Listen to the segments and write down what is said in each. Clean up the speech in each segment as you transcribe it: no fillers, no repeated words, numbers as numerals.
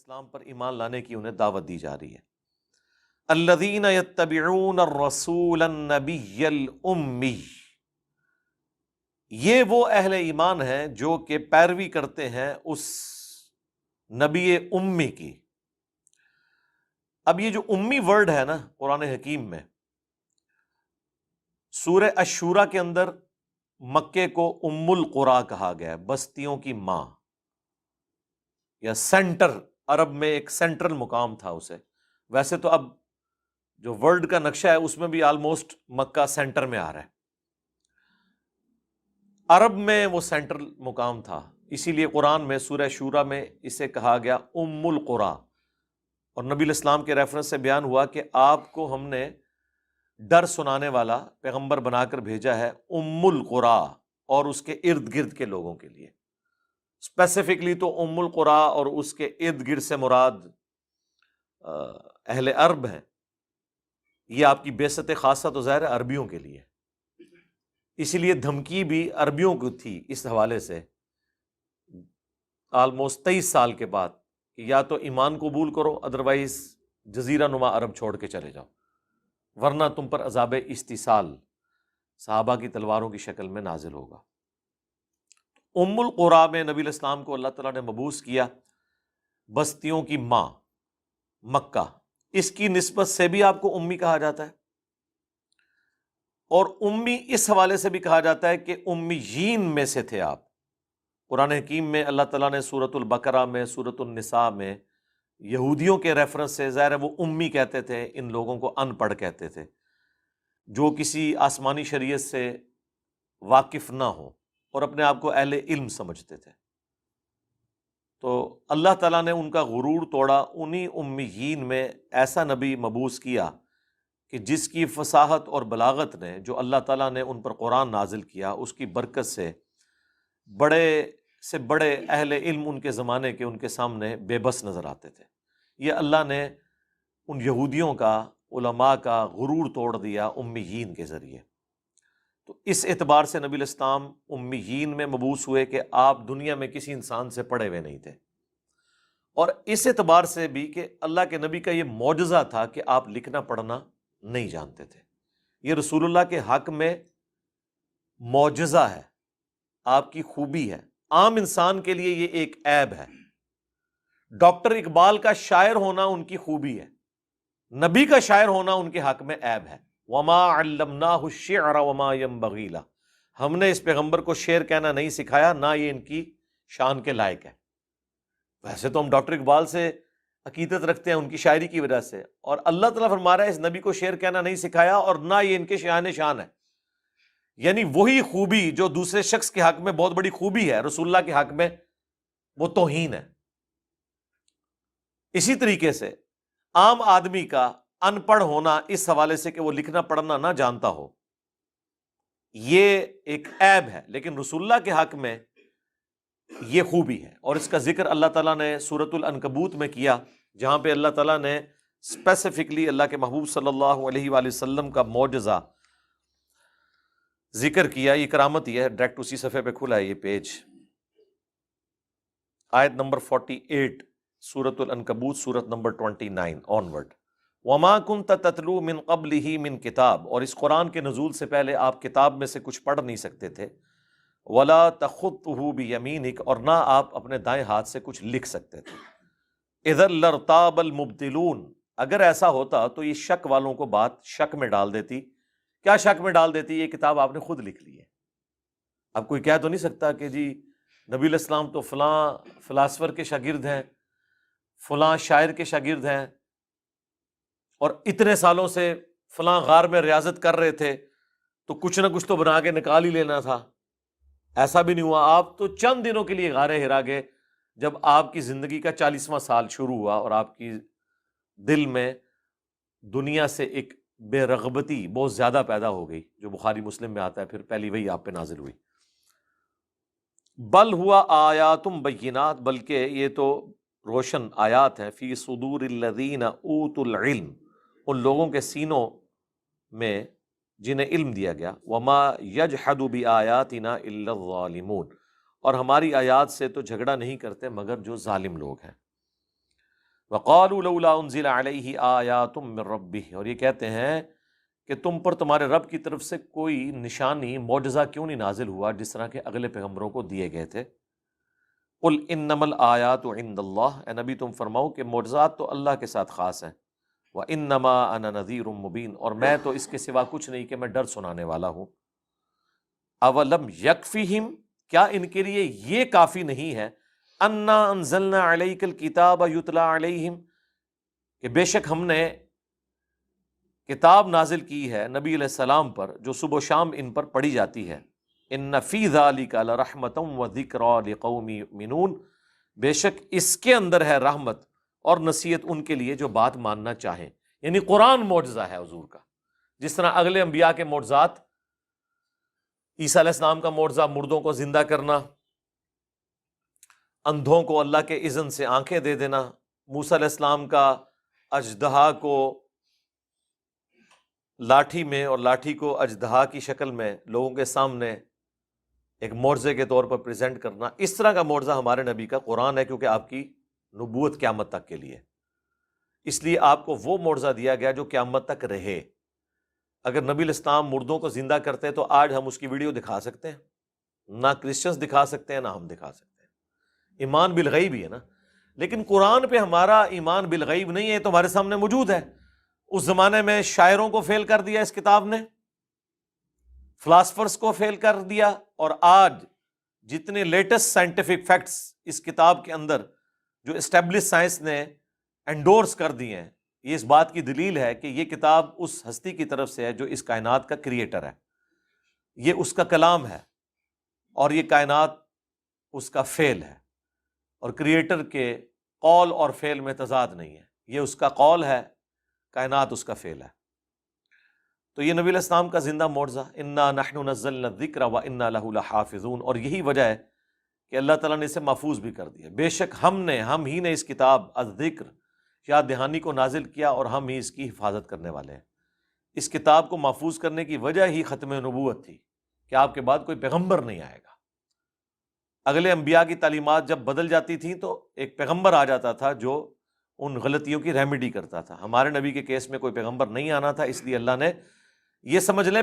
اسلام پر ایمان لانے کی انہیں دعوت دی جا رہی ہے۔ الذین یتبعون الرسول النبی الامی، یہ وہ اہل ایمان ہیں جو کہ پیروی کرتے ہیں اس نبی امی کی۔ اب یہ جو امی ورڈ ہے نا قرآن حکیم میں، سورہ الشورى کے اندر مکے کو ام القریٰ کہا گیا ہے، بستیوں کی ماں یا سینٹر، عرب میں ایک سینٹرل مقام تھا اسے۔ ویسے تو اب جو ورلڈ کا نقشہ ہے اس میں بھی آلموسٹ مکہ سینٹر میں آ رہا ہے، عرب میں وہ سینٹرل مقام تھا، اسی لیے قرآن میں سورہ شورى میں اسے کہا گیا ام القریٰ۔ اور نبی الاسلام کے ریفرنس سے بیان ہوا کہ آپ کو ہم نے ڈر سنانے والا پیغمبر بنا کر بھیجا ہے ام القریٰ اور اس کے ارد گرد کے لوگوں کے لیے۔ اسپیسیفکلی تو ام القریٰ اور اس کے ارد گرد سے مراد اہل عرب ہیں، یہ آپ کی بعثت خاصہ تو ظاہر ہے عربیوں کے لیے، اسی لیے دھمکی بھی عربیوں کو تھی اس حوالے سے آلموسٹ 23 سال کے بعد کہ یا تو ایمان قبول کرو ادروائز جزیرہ نما عرب چھوڑ کے چلے جاؤ، ورنہ تم پر عذاب استیصال صحابہ کی تلواروں کی شکل میں نازل ہوگا۔ ام القریٰ میں نبی الاسلام کو اللہ تعالیٰ نے مبعوث کیا، بستیوں کی ماں مکہ، اس کی نسبت سے بھی آپ کو امی کہا جاتا ہے، اور امی اس حوالے سے بھی کہا جاتا ہے کہ امیین میں سے تھے آپ۔ قرآن حکیم میں اللہ تعالیٰ نے سورۃ البقرہ میں، سورۃ النساء میں یہودیوں کے ریفرنس سے، ظاہر ہے وہ امی کہتے تھے، ان لوگوں کو ان پڑھ کہتے تھے جو کسی آسمانی شریعت سے واقف نہ ہو اور اپنے آپ کو اہل علم سمجھتے تھے۔ تو اللہ تعالیٰ نے ان کا غرور توڑا، انہی امیین میں ایسا نبی مبعوث کیا کہ جس کی فصاحت اور بلاغت نے، جو اللہ تعالیٰ نے ان پر قرآن نازل کیا، اس کی برکت سے بڑے سے بڑے اہل علم ان کے زمانے کے ان کے سامنے بے بس نظر آتے تھے۔ یہ اللہ نے ان یہودیوں کا، علماء کا غرور توڑ دیا امیین کے ذریعے۔ تو اس اعتبار سے نبی الاسلام امیین میں مبعوث ہوئے کہ آپ دنیا میں کسی انسان سے پڑھے ہوئے نہیں تھے، اور اس اعتبار سے بھی کہ اللہ کے نبی کا یہ معجزہ تھا کہ آپ لکھنا پڑھنا نہیں جانتے تھے۔ یہ رسول اللہ کے حق میں معجزہ ہے، آپ کی خوبی ہے۔ عام انسان کے لیے یہ ایک عیب ہے۔ ڈاکٹر اقبال کا شاعر ہونا ان کی خوبی ہے، نبی کا شاعر ہونا ان کے حق میں عیب ہے۔ وما علمناہ الشعر وما ينبغی لہ، ہم نے اس پیغمبر کو شعر کہنا نہیں سکھایا، نہ یہ ان کی شان کے لائق ہے۔ ویسے تو ہم ڈاکٹر اقبال سے عقیدت رکھتے ہیں ان کی شاعری کی وجہ سے، اور اللہ تعالیٰ فرما رہا ہے اس نبی کو شعر کہنا نہیں سکھایا اور نہ یہ ان کے شان ہے۔ یعنی وہی خوبی جو دوسرے شخص کے حق میں بہت بڑی خوبی ہے، رسول اللہ کے حق میں وہ توہین ہے۔ اسی طریقے سے عام آدمی کا ان پڑھ ہونا اس حوالے سے کہ وہ لکھنا پڑھنا نہ جانتا ہو، یہ ایک عیب ہے، لیکن رسول اللہ کے حق میں یہ خوبی ہے، اور اس کا ذکر اللہ تعالیٰ نے سورۃ العنکبوت میں کیا، جہاں پہ اللہ تعالیٰ نے اسپیسیفکلی اللہ کے محبوب صلی اللہ علیہ وآلہ وسلم کا معجزہ ذکر کیا۔ یہ کرامت ہی ہے، ڈائریکٹ اسی صفحے پہ کھلا ہے یہ پیج، آیت نمبر 48 سورۃ العنکبوت، سورۃ نمبر 29 آنورڈ۔ وما كنت تتلو من قبلہ من کتاب، اور اس قرآن کے نزول سے پہلے آپ کتاب میں سے کچھ پڑھ نہیں سکتے تھے۔ ولا تخطہ بیمینک، اور نہ آپ اپنے دائیں ہاتھ سے کچھ لکھ سکتے تھے۔ اذا لارتاب المبطلون، اگر ایسا ہوتا تو یہ شک والوں کو بات شک میں ڈال دیتی۔ کیا شک میں ڈال دیتی؟ یہ کتاب آپ نے خود لکھ لی ہے۔ اب کوئی کہہ تو نہیں سکتا کہ جی نبی علیہ السلام تو فلاں فلاسفر کے شاگرد ہیں، فلاں شاعر کے شاگرد ہیں، اور اتنے سالوں سے فلاں غار میں ریاضت کر رہے تھے، تو کچھ نہ کچھ تو بنا کے نکال ہی لینا تھا۔ ایسا بھی نہیں ہوا، آپ تو چند دنوں کے لیے غار ہرا گئے جب آپ کی زندگی کا 40واں سال شروع ہوا، اور آپ کی دل میں دنیا سے ایک بے رغبتی بہت زیادہ پیدا ہو گئی، جو بخاری مسلم میں آتا ہے، پھر پہلی وہی آپ پہ نازل ہوئی۔ بل ہوا آیاتم بینات، بلکہ یہ تو روشن آیات ہیں، فی صدور الذین اوتوا العلم، ان لوگوں کے سینوں میں جنہیں علم دیا گیا۔ وما یجحد بآیاتنا الا الظالمون، اور ہماری آیات سے تو جھگڑا نہیں کرتے مگر جو ظالم لوگ ہیں۔ وقالوا لولا انزل علیہ آیات من ربہ، اور یہ کہتے ہیں کہ تم پر تمہارے رب کی طرف سے کوئی نشانی معجزہ کیوں نہیں نازل ہوا جس طرح کہ اگلے پیغمبروں کو دیے گئے تھے۔ قل انما الآیات عند اللہ، اے نبی تم فرماؤ کہ معجزات تو اللہ کے ساتھ خاص ہیں۔ وانما انا نذیر مبین، اور میں تو اس کے سوا کچھ نہیں کہ میں ڈر سنانے والا ہوں۔ اولم یکفیہم، کیا ان کے لیے یہ کافی نہیں ہے، انا انزلنا علیک الکتاب یتلی علیہم، کہ بے شک ہم نے کتاب نازل کی ہے نبی علیہ السلام پر جو صبح و شام ان پر پڑھی جاتی ہے۔ ان فی ذلک لرحمۃ وذکری لقوم یؤمنون، بے شک اس کے اندر ہے رحمت اور نصیحت ان کے لیے جو بات ماننا چاہیں۔ یعنی قرآن معجزہ ہے حضور کا، جس طرح اگلے انبیاء کے معجزات، عیسیٰ علیہ السلام کا معجزہ مردوں کو زندہ کرنا، اندھوں کو اللہ کے اذن سے آنکھیں دے دینا، موسیٰ علیہ السلام کا اژدہا کو لاٹھی میں اور لاٹھی کو اژدہا کی شکل میں لوگوں کے سامنے ایک معجزے کے طور پر پریزنٹ کرنا، اس طرح کا معجزہ ہمارے نبی کا قرآن ہے، کیونکہ آپ کی نبوت قیامت تک کے لیے، اس لیے آپ کو وہ معجزہ دیا گیا جو قیامت تک رہے۔ اگر نبی الاسلام مردوں کو زندہ کرتے تو آج ہم اس کی ویڈیو دکھا سکتے ہیں، نہ کرسچنز دکھا سکتے ہیں نہ ہم دکھا سکتے ہیں، ایمان بالغیب ہی ہے نا۔ لیکن قرآن پہ ہمارا ایمان بالغیب نہیں ہے، تو ہمارے سامنے موجود ہے۔ اس زمانے میں شاعروں کو فیل کر دیا اس کتاب نے، فلاسفرز کو فیل کر دیا، اور آج جتنے لیٹسٹ سائنٹیفک فیکٹس اس کتاب کے اندر جو اسٹیبلش سائنس نے انڈورس کر دی ہیں، یہ اس بات کی دلیل ہے کہ یہ کتاب اس ہستی کی طرف سے ہے جو اس کائنات کا کریٹر ہے، یہ اس کا کلام ہے، اور یہ کائنات اس کا فعل ہے، اور کریٹر کے قول اور فعل میں تضاد نہیں ہے، یہ اس کا قول ہے، کائنات اس کا فعل ہے۔ تو یہ نبی علیہ السلام کا زندہ معجزہ، انا نحن نزلنا الذکر وانا لہ لحافظون، اور یہی وجہ ہے کہ اللہ تعالیٰ نے اسے محفوظ بھی کر دیا۔ بے شک ہم ہی نے اس کتاب الذکر، یاد دہانی کو نازل کیا، اور ہم ہی اس کی حفاظت کرنے والے ہیں۔ اس کتاب کو محفوظ کرنے کی وجہ ہی ختم نبوت تھی کہ آپ کے بعد کوئی پیغمبر نہیں آئے گا۔ اگلے انبیاء کی تعلیمات جب بدل جاتی تھیں تو ایک پیغمبر آ جاتا تھا جو ان غلطیوں کی ریمیڈی کرتا تھا۔ ہمارے نبی کے کیس میں کوئی پیغمبر نہیں آنا تھا، اس لیے اللہ نے یہ سمجھ لیں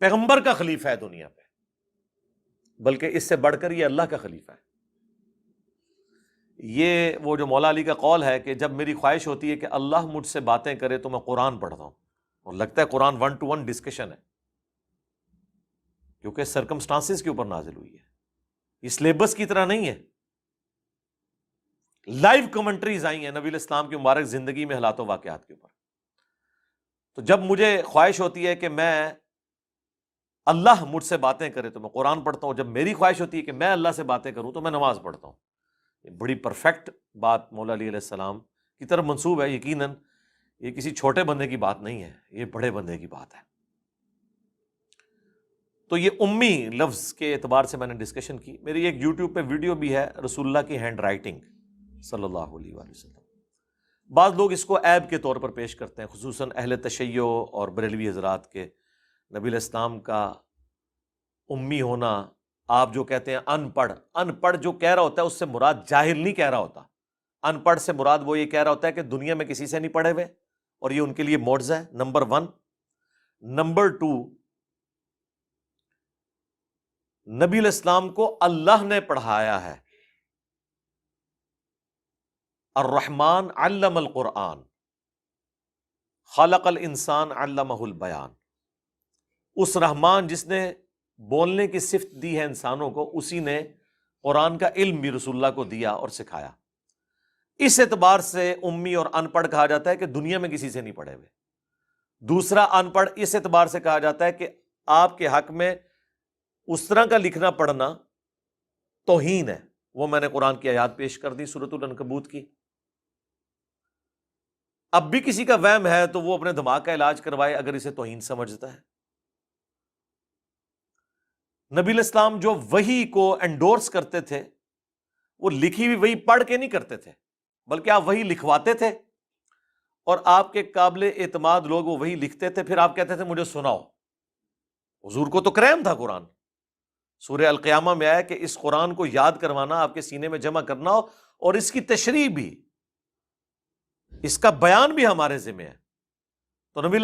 پیغمبر کا خلیفہ ہے دنیا پہ، بلکہ اس سے بڑھ کر یہ اللہ کا خلیفہ ہے۔ یہ وہ جو مولا علی کا قول ہے کہ جب میری خواہش ہوتی ہے کہ اللہ مجھ سے باتیں کرے تو میں قرآن پڑھتا ہوں، اور لگتا ہے قرآن 1 to 1 ڈسکشن ہے، کیونکہ سرکمسٹانسز کے اوپر نازل ہوئی ہے، یہ سلیبس کی طرح نہیں ہے، لائیو کمنٹریز آئی ہیں نبی علیہ السلام کی مبارک زندگی میں حالات و واقعات کے اوپر۔ تو جب مجھے خواہش ہوتی ہے کہ میں اللہ مجھ سے باتیں کرے تو میں قرآن پڑھتا ہوں، جب میری خواہش ہوتی ہے کہ میں اللہ سے باتیں کروں تو میں نماز پڑھتا ہوں۔ یہ بڑی پرفیکٹ بات مولا علی علیہ السلام کی طرف منسوب ہے، یقیناً یہ کسی چھوٹے بندے کی بات نہیں ہے، یہ بڑے بندے کی بات ہے۔ تو یہ امی لفظ کے اعتبار سے میں نے ڈسکشن کی۔ میری ایک یوٹیوب پہ ویڈیو بھی ہے رسول اللہ کی ہینڈ رائٹنگ صلی اللہ علیہ وآلہ وسلم۔ بعض لوگ اس کو عیب کے طور پر پیش کرتے ہیں، خصوصاً اہل تشیع اور بریلوی حضرات کے، نبی علیہ السلام کا امی ہونا۔ آپ جو کہتے ہیں ان پڑھ جو کہہ رہا ہوتا ہے اس سے مراد جاہل نہیں کہہ رہا ہوتا، ان پڑھ سے مراد وہ یہ کہہ رہا ہوتا ہے کہ دنیا میں کسی سے نہیں پڑھے ہوئے، اور یہ ان کے لیے معجزہ ہے، نمبر 1۔ نمبر 2، نبی علیہ السلام کو اللہ نے پڑھایا ہے۔ الرحمن علم القرآن، خلق الانسان علمہ البیان۔ اس رحمان جس نے بولنے کی صفت دی ہے انسانوں کو، اسی نے قرآن کا علم بھی رسول اللہ کو دیا اور سکھایا۔ اس اعتبار سے امی اور ان پڑھ کہا جاتا ہے کہ دنیا میں کسی سے نہیں پڑھے ہوئے۔ دوسرا، ان پڑھ اس اعتبار سے کہا جاتا ہے کہ آپ کے حق میں اس طرح کا لکھنا پڑھنا توہین ہے۔ وہ میں نے قرآن کی آیات پیش کر دی سورۃ العنکبوت کی۔ اب بھی کسی کا وہم ہے تو وہ اپنے دماغ کا علاج کروائے اگر اسے توہین سمجھتا ہے۔ نبی علیہ السلام جو وحی کو انڈورس کرتے تھے، وہ لکھی ہوئی وحی پڑھ کے نہیں کرتے تھے، بلکہ آپ وحی لکھواتے تھے، اور آپ کے قابل اعتماد لوگ وہ وحی لکھتے تھے، پھر آپ کہتے تھے مجھے سناؤ۔ حضور کو تو کریم تھا قرآن۔ سورہ القیامہ میں آیا کہ اس قرآن کو یاد کروانا، آپ کے سینے میں جمع کرنا، اور اس کی تشریح بھی اس کا بیان بھی ہمارے ذمہ ہے۔ تو نبی